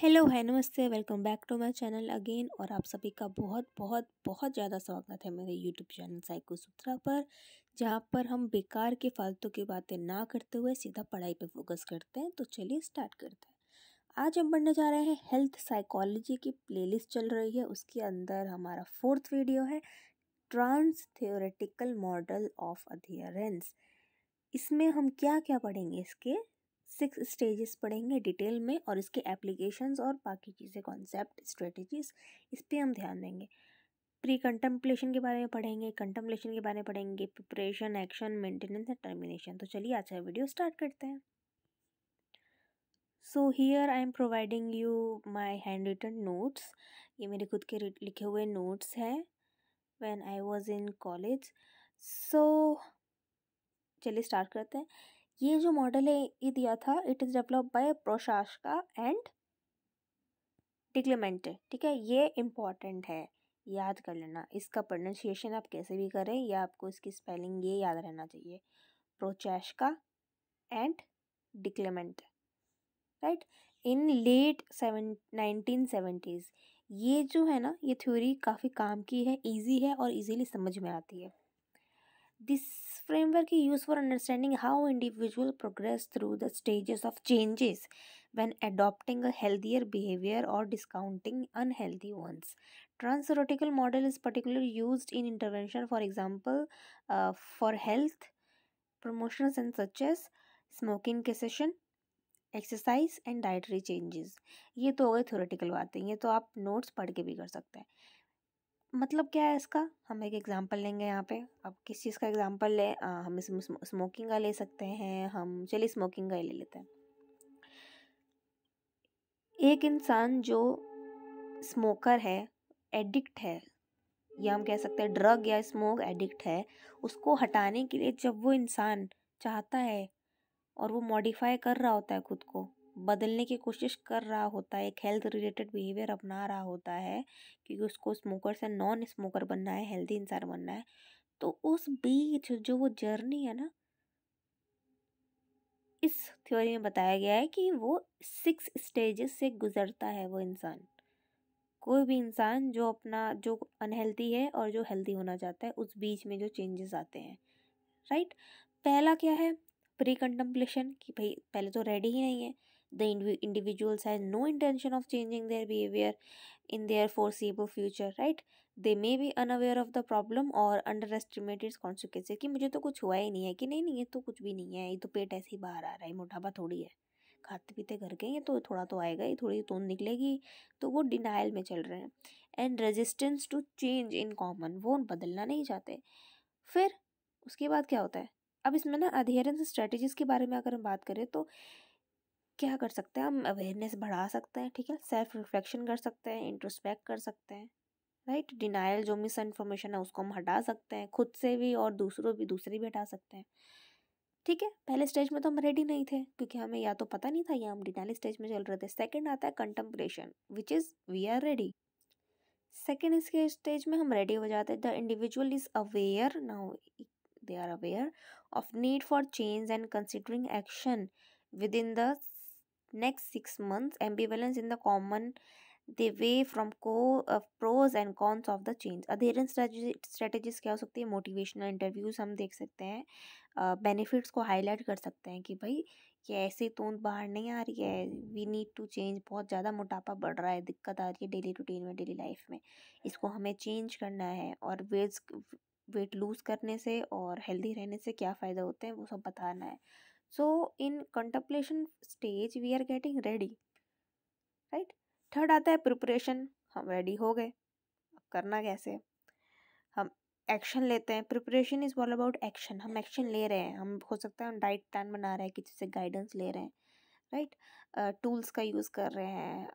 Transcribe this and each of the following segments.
Hello, hi, नमस्ते, welcome back to my channel again. और आप सभी का बहुत बहुत बहुत ज़्यादा स्वागत है मेरे यूट्यूब चैनल साइको सूत्रा पर, जहाँ पर हम बेकार के फालतू की बातें ना करते हुए सीधा पढ़ाई पे फोकस करते हैं। तो चलिए स्टार्ट करते हैं। आज हम पढ़ने जा रहे हैं हेल्थ साइकोलॉजी की प्लेलिस्ट चल रही है, उसके अंदर हमारा 4th वीडियो है transtheoretical model of adherence. इसमें हम क्या क्या पढ़ेंगे, इसके 6 स्टेजेस पढ़ेंगे डिटेल में, और इसके एप्लीकेशंस और बाकी चीज़ें, कॉन्सेप्ट, स्ट्रेटजीज, इस पे हम ध्यान देंगे। प्री कंटेम्पलेशन के बारे में पढ़ेंगे, कंटेम्पलेशन के बारे में पढ़ेंगे, preparation, action, maintenance and termination. तो चलिए आज का वीडियो स्टार्ट करते हैं। So here I am providing you my hand written notes. ये मेरे खुद के लिखे हुए नोट्स हैं when I was in college. So चलिए स्टार्ट करते हैं। ये जो मॉडल है ये दिया था, it is develop by Prochaska and DiClemente. ठीक है, ये इम्पॉर्टेंट है, याद कर लेना। इसका प्रोनाउंसिएशन आप कैसे भी करें, या आपको इसकी स्पेलिंग ये याद रहना चाहिए, Prochaska and DiClemente, right. In late 1970s ये जो है ना, ये थ्योरी काफ़ी काम की है, ईजी है और इजीली समझ में आती है। This framework is used for understanding how individuals progress through the stages of changes when adopting a healthier behavior or discounting unhealthy ones. Trans-theoretical model is particularly used in intervention, for example, for health promotions and such as smoking cessation, exercise and dietary changes. ये तो हो गई theoretical बातें, ये तो आप notes पढ़ के भी कर सकते हैं। मतलब क्या है इसका, हम एक एग्जांपल लेंगे यहाँ पे। अब किस चीज़ का एग्जांपल ले, हम इसमें स्मोकिंग का ले सकते हैं। हम चलिए स्मोकिंग का ही ले लेते हैं। एक इंसान जो स्मोकर है, एडिक्ट है, या हम कह सकते हैं ड्रग या स्मोक एडिक्ट है, उसको हटाने के लिए जब वो इंसान चाहता है और वो मॉडिफाई कर रहा होता है, खुद को बदलने की कोशिश कर रहा होता है, एक हेल्थ रिलेटेड बिहेवियर अपना रहा होता है, क्योंकि उसको स्मोकर से नॉन स्मोकर बनना है, हेल्दी इंसान बनना है। तो उस बीच जो वो जर्नी है ना, इस थ्योरी में बताया गया है कि वो 6 स्टेजेस से गुजरता है वो इंसान। कोई भी इंसान जो अपना, जो अनहेल्दी है और जो हेल्दी होना चाहता है, उस बीच में जो चेंजेस आते हैं, राइट। पहला क्या है, प्री कंटेम्पलेशन, कि भाई पहले तो रेडी ही नहीं है। The individuals has no intention of changing their behaviour in their foreseeable future, right. They may be unaware of the problem और अंडर एस्टिमेट इट्स कॉन्सिक्वेंसेस, कि मुझे तो कुछ हुआ ही नहीं है, कि नहीं नहीं ये तो कुछ भी नहीं है, ये तो पेट ऐसे ही बाहर आ रहा है, मोटापा थोड़ी है, खाते पीते घर के, ये तो थोड़ा तो आएगा ही, थोड़ी तो निकलेगी। तो वो डिनाइल में चल रहे हैं। And resistance to change in common, वो बदलना नहीं चाहते। फिर उसके बाद क्या होता है, अब इसमें ना अधेरेंस स्ट्रेटजीज के बारे में अगर हम बात करें तो क्या कर सकते हैं हम, अवेयरनेस बढ़ा सकते हैं, ठीक है, सेल्फ रिफ्लेक्शन कर सकते हैं, इंट्रोस्पेक्ट कर सकते हैं, राइट। डिनाइल, जो मिस इन्फॉर्मेशन है उसको हम हटा सकते हैं, खुद से भी और दूसरे भी हटा सकते हैं, ठीक है। पहले स्टेज में तो हम रेडी नहीं थे, क्योंकि हमें या तो पता नहीं था, या हम डिनाइल स्टेज में चल रहे थे। सेकंड आता है contemplation, which is we are ready. Second इसके स्टेज में हम रेडी हो जाते हैं। The individual is aware now, they are aware of need for change and considering action within the next 6 months. Ambivalence in the common, they weigh from pros and cons of the change. Adherence strategies क्या हो सकती है, motivational interviews हम देख सकते हैं, benefits को highlight कर सकते हैं कि भाई ये ऐसे तूंद बाहर नहीं आ रही है, वी नीड टू चेंज, बहुत ज़्यादा मोटापा बढ़ रहा है, दिक्कत आ रही है डेली रूटीन में, डेली लाइफ में, इसको हमें चेंज करना है। और वेट लूज़ करने से और हेल्दी रहने से क्या फ़ायदा होते हैं, वो सब बताना है। So in contemplation stage we are getting ready, right. Third आता है प्रिपरेशन, हम रेडी हो गए, अब करना कैसे, हम एक्शन लेते हैं। Preparation is all about action, हम एक्शन ले रहे हैं, हम हो सकता है हम डाइट प्लान बना रहे हैं, किसी से गाइडेंस ले रहे हैं, राइट। टूल्स का यूज़ कर रहे हैं,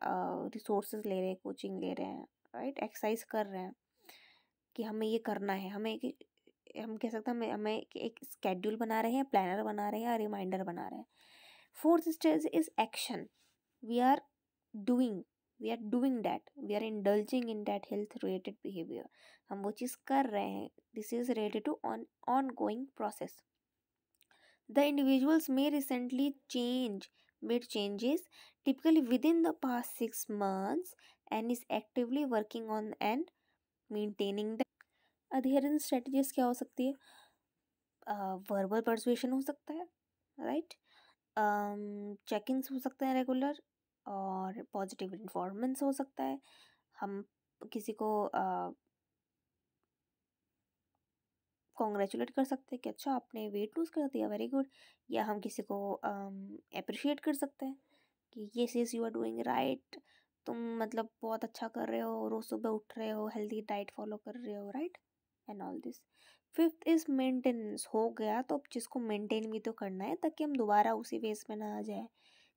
रिसोर्सेज ले रहे हैं, कोचिंग ले रहे हैं, राइट। एक्सरसाइज कर रहे हैं कि हमें ये करना है, हम कह सकते हैं हमें एक स्केड्यूल बना रहे हैं, प्लानर बना रहे हैं, रिमाइंडर बना रहे हैं। Fourth stage is action, we are doing we are doing that, we are indulging in that health related behaviour, हम वो चीज़ कर रहे हैं। This is related to ongoing process. The individuals may recently made changes, typically within the past 6 months and is actively working on and maintaining the adherence strategies क्या हो सकती है? वर्बल परसुएशन हो सकता है, राइट, चेक इन्स हो सकते हैं रेगुलर, और पॉजिटिव इन्फॉर्मेंस हो सकता है। हम किसी को कॉन्ग्रेचुलेट कर सकते हैं कि अच्छा आपने वेट लूज़ कर दिया, वेरी गुड। या हम किसी को अप्रिशिएट कर सकते हैं कि ये is you are doing right, तुम मतलब बहुत अच्छा कर रहे हो, रोज़ सुबह उठ रहे हो, हेल्दी डाइट फॉलो कर रहे हो, right, and all this. Fifth is maintenance. हो गया तो अब जिसको मेंटेन भी तो करना है ताकि हम दोबारा उसी फेस में ना आ जाए।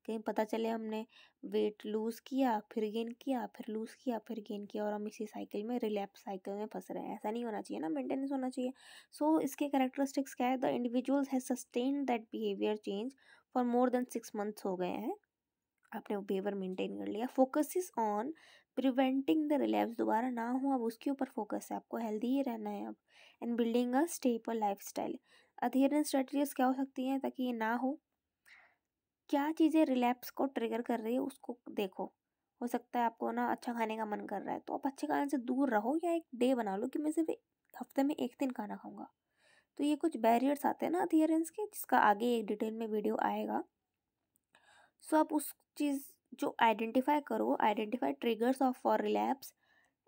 कहीं पता चले हमने वेट लूज़ किया, फिर गेन किया, फिर लूज़ किया, फिर गेन किया, और हम इसी साइकिल में, रिलैप्स साइकिल में फंस रहे हैं। ऐसा नहीं होना चाहिए ना, मेंटेनेंस होना चाहिए। सो इसके कैरेक्टरिस्टिक्स क्या है? The individual has sustained that behaviour change for more than 6 months हो गए हैं, आपने वो बिहेवियर मेंटेन कर लिया। Focus is on preventing the relapse, दोबारा ना हो, अब उसके ऊपर फोकस है, आपको हेल्दी ही रहना है अब। And building a stable life style. Adherence strategies क्या हो सकती हैं ताकि ये ना हो? क्या चीज़ें रिलैप्स को ट्रिगर कर रही है उसको देखो। हो सकता है आपको ना अच्छा खाने का मन कर रहा है, तो आप अच्छे खाने से दूर रहो, या एक डे बना लो कि मैं सिर्फ हफ्ते में एक दिन खाना खाऊंगा। तो ये कुछ बैरियर्स आते हैं ना अधेरेंस के, जिसका आगे एक डिटेल में वीडियो आएगा। सो आप उस चीज़ जो आइडेंटिफाई करो, identify triggers of for relapse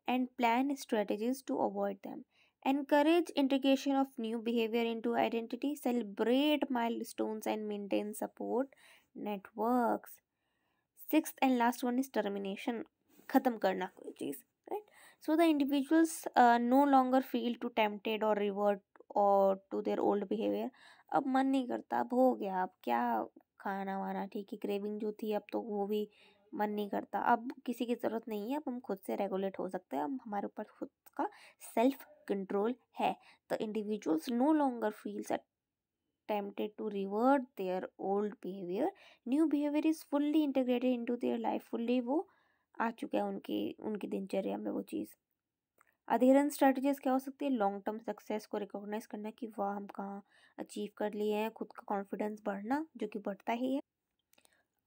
and plan strategies to avoid them. Encourage integration of new behavior into identity, celebrate milestones, and maintain support networks. Sixth and last one is termination. खत्म करना कोई चीज़, right? So the individuals no longer feel too tempted or revert or to their old behavior. अब मन नहीं करता, अब हो गया, अब क्या खाना वाना, ठीक है, क्रेविंग जो थी अब तो वो भी मन नहीं करता, अब किसी की ज़रूरत नहीं है, अब हम खुद से रेगुलेट हो सकते हैं, अब हमारे ऊपर खुद का सेल्फ कंट्रोल है। The individuals no longer feels tempted to revert their old behavior. New behavior is fully integrated into their life. fully वो आ चुका है उनकी उनकी दिनचर्या में वो चीज़। अधेरेंस स्ट्रेटजीज क्या हो सकती है? लॉन्ग टर्म सक्सेस को रिकॉग्नाइज करना कि वाह हम कहाँ अचीव कर लिए हैं, खुद का कॉन्फिडेंस बढ़ना जो कि बढ़ता ही है।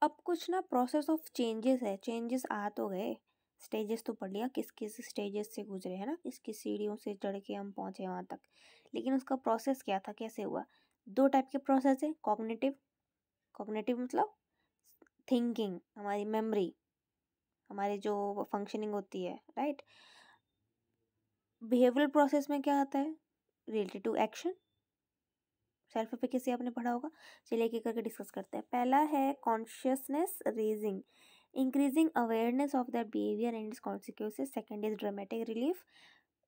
अब कुछ ना प्रोसेस ऑफ चेंजेस है, चेंजेस आ तो गए, स्टेजेस तो पढ़ लिया, किस किस स्टेजेस से गुजरे है ना, किस किस सीढ़ियों से चढ़ के हम पहुँचे वहाँ तक, लेकिन उसका प्रोसेस क्या था, कैसे हुआ? दो टाइप के प्रोसेस है, कॉग्निटिव। कॉग्निटिव मतलब थिंकिंग, हमारी मेमोरी, हमारी जो फंक्शनिंग होती है, राइट। बिहेवियरल प्रोसेस में क्या आता है? Related to action, self efficacy आपने पढ़ा होगा। चलिए एक एक करके डिस्कस करते हैं। पहला है consciousness raising, increasing awareness of that behaviour and it's consequences. Second is dramatic relief,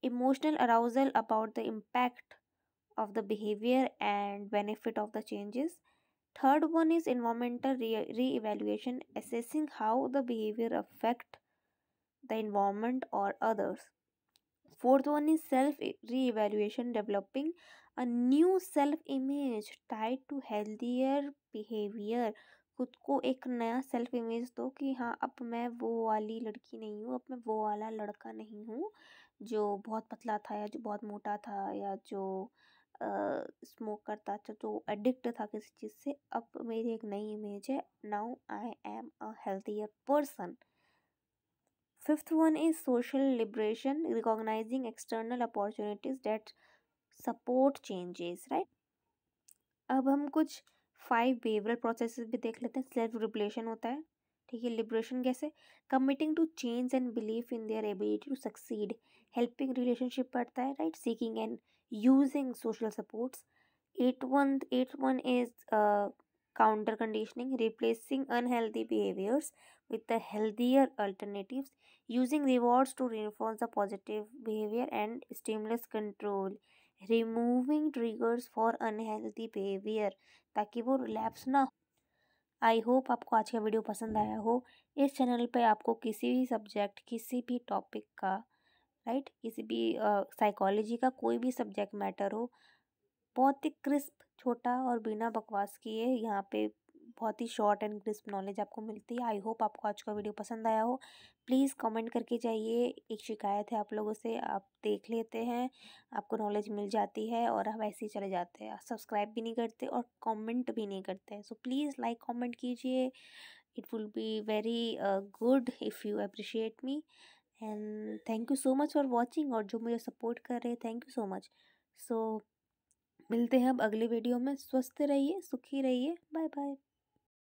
emotional arousal about the impact of the behavior and benefit of the changes. Third one is environmental re-evaluation, assessing how the behavior affect the environment or others. Fourth one is self re-evaluation, developing a new self image tied to healthier behavior. खुद को एक नया self image दो कि हाँ अब मैं वो वाली लड़की नहीं हूँ, अब मैं वो वाला लड़का नहीं हूँ जो बहुत पतला था या जो बहुत मोटा था या जो स्मोक करता था, जो एडिक्ट था किसी चीज़ से। अब मेरी एक नई इमेज है, now I am a healthier person. Fifth one is social liberation, recognising external opportunities that support changes, right. अब हम कुछ 5 बिहेवियरल प्रोसेसेस भी देख लेते हैं। सेल्फ रिबलेशन होता है, ठीक है। लिबरेशन कैसे? Committing to change and believe in their ability to succeed, helping relationship बढ़ता है, right, seeking and using social supports. Eighth one is counter conditioning, replacing unhealthy behaviors with the healthier alternatives, using rewards to reinforce the positive behavior and stimulus control, removing triggers for unhealthy behavior ताकि वो relapse ना। I hope आपको आज का video पसंद आया हो। इस चैनल पे आपको किसी भी सब्जेक्ट, किसी भी टॉपिक का, राइट, किसी भी साइकोलॉजी का कोई भी सब्जेक्ट मैटर हो, बहुत ही क्रिस्प, छोटा और बिना बकवास किए यहाँ पे बहुत ही शॉर्ट एंड क्रिस्प नॉलेज आपको मिलती है। आई होप आपको आज का वीडियो पसंद आया हो। प्लीज़ कमेंट करके जाइए, एक शिकायत है आप लोगों से, आप देख लेते हैं, आपको नॉलेज मिल जाती है और आप ऐसे ही चले जाते हैं, सब्सक्राइब भी नहीं करते और कमेंट भी नहीं करते हैं। सो प्लीज़ लाइक कमेंट कीजिए, it will be very good if you appreciate me. And thank you so much for watching, और जो मुझे सपोर्ट कर रहे हैं थैंक यू सो मच। सो मिलते हैं अब अगले वीडियो में। स्वस्थ रहिए, सुखी रहिए, बाय बाय।